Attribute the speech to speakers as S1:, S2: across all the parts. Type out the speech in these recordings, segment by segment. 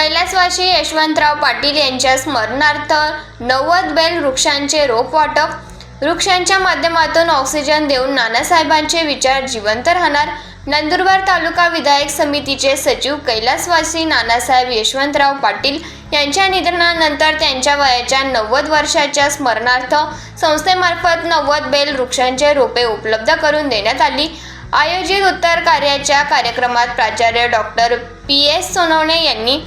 S1: कैलासवासी यशवंतराव पाटील यांच्या स्मरणार्थ 90 बेल वृक्षांचे रोप वाटप. वृक्षांच्या माध्यमातून ऑक्सिजन देऊन नानासाहेबांचे विचार जिवंत राहणार. नंदुरबार तालुका विधायक समितीचे सचिव कैलासवासी नानासाहेब यशवंतराव पाटील यांच्या निधनानंतर त्यांच्या वयाच्या 90 वर्षाच्या स्मरणार्थ संस्थेमार्फत 90 बेल वृक्षांचे रोपे उपलब्ध करून देण्यात आली. आयोजित उत्तर कार्याच्या कार्यक्रमात प्राचार्य डॉक्टर PS सोनवणे यांनी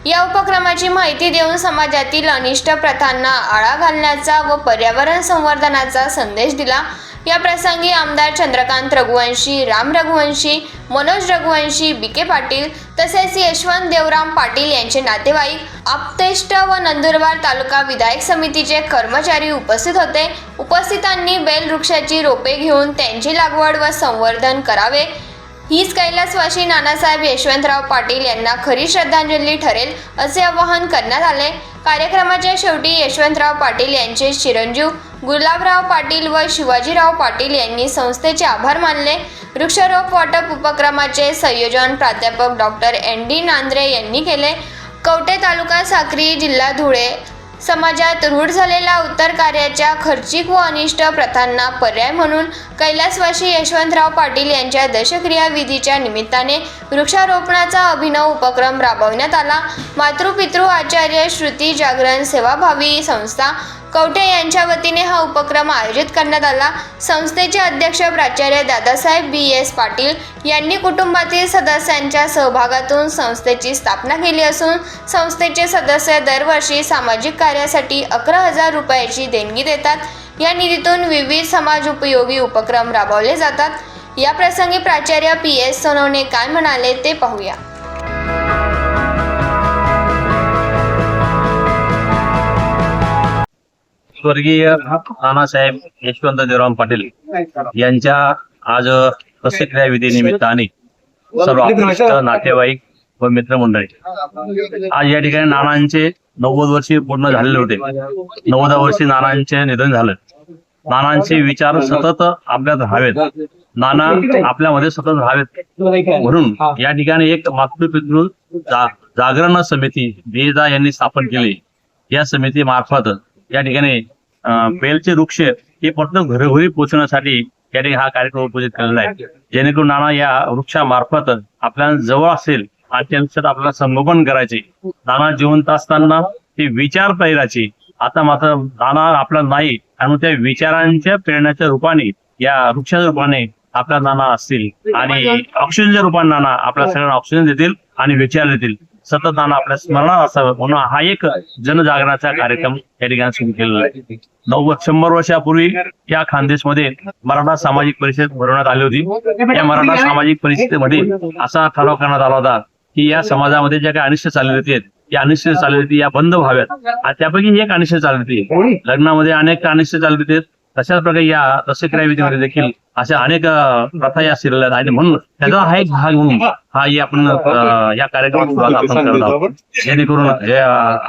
S1: या उपक्रमाची माहिती देऊन समाजातील अनिष्ट प्रथांना आळा घालण्याचा व पर्यावरण संवर्धनाचा संदेश दिला. या प्रसंगी आमदार चंद्रकांत रघुवंशी, राम रघुवंशी, मनोज रघुवंशी, BK पाटील तसेच यशवंत देवराम पाटील यांचे नातेवाईक, आप्तेष्ट व नंदुरबार तालुका विधायक समितीचे कर्मचारी उपस्थित होते. उपस्थितांनी बेल वृक्षाची रोपे घेऊन त्यांची लागवड व संवर्धन करावे हीच कैलासवासी नानासाहेब यशवंतराव पाटील यांना खरी श्रद्धांजली ठरेल असे आवाहन करण्यात आले. कार्यक्रमाच्या शेवटी यशवंतराव पाटील यांचे चिरंजीव गुलाबराव पाटील व शिवाजीराव पाटील यांनी संस्थेचे आभार मानले. वृक्षारोप वाटप उपक्रमाचे संयोजन प्राध्यापक डॉक्टर ND नांद्रे यांनी केले. कवठे तालुका साक्री, जिल्हा धुळे. समाजात रूढ झालेल्या उत्तर कार्याच्या खर्चिक व अनिष्ट प्रथांना पर्याय म्हणून कैलासवासी यशवंतराव पाटील यांच्या दशक्रिया विधीच्या निमित्ताने वृक्षारोपणाचा अभिनव उपक्रम राबवण्यात आला. मातृपितृ आचार्य श्रुती जागरण सेवाभावी संस्था कवठे यांच्या वतीने हा उपक्रम आयोजित करण्यात आला. संस्थेचे अध्यक्ष प्राचार्य दादासाहेब BS पाटील यांनी कुटुंबातील सदस्यांच्या सहभागातून संस्थेची स्थापना केली असून संस्थेचे सदस्य दरवर्षी सामाजिक कार्यासाठी 11,000 रुपयाची देणगी देतात. या निधीतून विविध समाज उपयोगी उपक्रम राबवले जातात. या प्रसंगी प्राचार्य PS सोनवणे काय म्हणाले ते पाहूया.
S2: स्वर्गीय नानासाहेब यशवंत देवराम पाटील यांच्या आज दशक्रिया विधी निमित्ताने सर्व आप्तेष्ट, नातेवाईक व मित्रमंडळी आज या ठिकाणी नानांचे 90 वर्षी पूर्ण झालेले होते. 90 वर्षी नानांचे निधन झालं. नानांचे विचार सतत आपल्यात राहावेत, नाना आपल्यामध्ये सतत राहावेत म्हणून या ठिकाणी एक मातृपितृ जागरण समिती बेजा यांनी स्थापन केली. या समिती मार्फत या ठिकाणी बेलचे वृक्ष हे फक्त घरोघरी पोहोचण्यासाठी या ठिकाणी हा कार्यक्रम आयोजित केलेला आहे. जेणेकरून नाना या वृक्षामार्फत आपल्या जवळ असेल आणि त्यांच्यात आपल्याला संगोपन करायचे. नाना जिवंत असताना ते विचार प्रेरायचे. आता मात्र नाना आपला नाही आणि त्या विचारांच्या प्रेरणाच्या रूपाने या वृक्षाच्या रूपाने आपल्या नाना असतील आणि ऑक्सिजनच्या रूपाने नाना आपल्या सगळ्यांना ऑक्सिजन देतील आणि विचार देतील. सतत नाना आपल्या स्मरणात असावं म्हणून हा एक जनजागरणाचा कार्यक्रम या ठिकाणी सुरू केलेला आहे. 100 वर्षापूर्वी या खानदेशमध्ये मराठा सामाजिक परिषद भरवण्यात आली होती. या मराठा सामाजिक परिषदेमध्ये असा ठराव करण्यात आला होता की या समाजामध्ये ज्या काही अनिष्ट चालीरीती आहेत, या अनिष्ट चालीरीती या बंद व्हाव्यात. आणि त्यापैकी एक अनिष्ट चालीरीती, लग्नामध्ये अनेक अनिष्ट चालीरीती आहेत, तशाच प्रकारे या दशक्रिया विधीमध्ये देखील अशा अनेक प्रथा या शिरल्या आहेत. आणि म्हणून त्याचा हा एक भाग म्हणून हा आपण या कार्यक्रमात आपण करत आहोत. जेणेकरून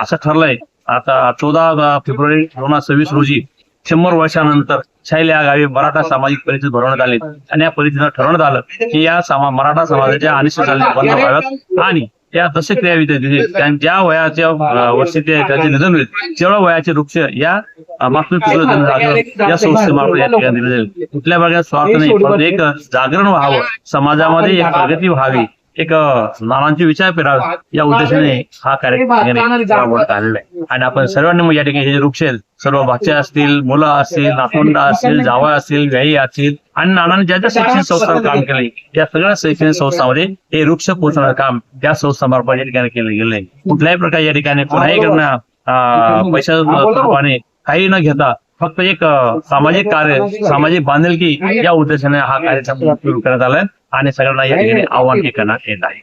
S2: असं ठरलंय आता 14 फेब्रुवारी 2026 रोजी 100 वर्षानंतर शैल या गावी मराठा सामाजिक परिषद भरवण्यात आली आणि या परिषदेत ठरवण्यात आलं की या मराठा समाजाच्या अनिष्ट चालीरीती बंद व्हाव्यात आणि त्या दशक्रिया विधी ज्या वयाच्या वर्षी त्याचे निधन होईल तेवढ्या वयाचे वृक्ष या मातृपितृ या संस्थेमार्फत या ठिकाणी दिले जाईल. कुठल्या प्रकारचा स्वार्थ नाही, पण एक जागरण व्हावं, समाजामध्ये एक प्रगती व्हावी, एक नानांचे विचार पेरावे या उद्देशाने हा कार्यक्रम राबवण्यात आलेला आहे. आणि आपण सर्वांनी मग या ठिकाणी हे वृक्ष आहेत, सर्व बच्चे असतील, मुलं असतील, नातवंड असतील, जावळ असतील, व्याही असतील आणि नानांनी ज्या ज्या शैक्षणिक संस्थांवर काम केले त्या सगळ्या शैक्षणिक संस्थांमध्ये हे वृक्ष पोहोचवण्याचं काम त्या संस्थांमार्फत या ठिकाणी केलं गेलं आहे. कुठल्याही प्रकारे या ठिकाणी कोणाही कडनं पैशाच्या रूपाने काही न घेता फक्त एक सामाजिक कार्य, सामाजिक बांधिलकी या उद्देशाने हा कार्यक्रम सुरू करण्यात आलाय आणि सगळ्यांना या ठिकाणी आव्हान करण्यात येत आहे.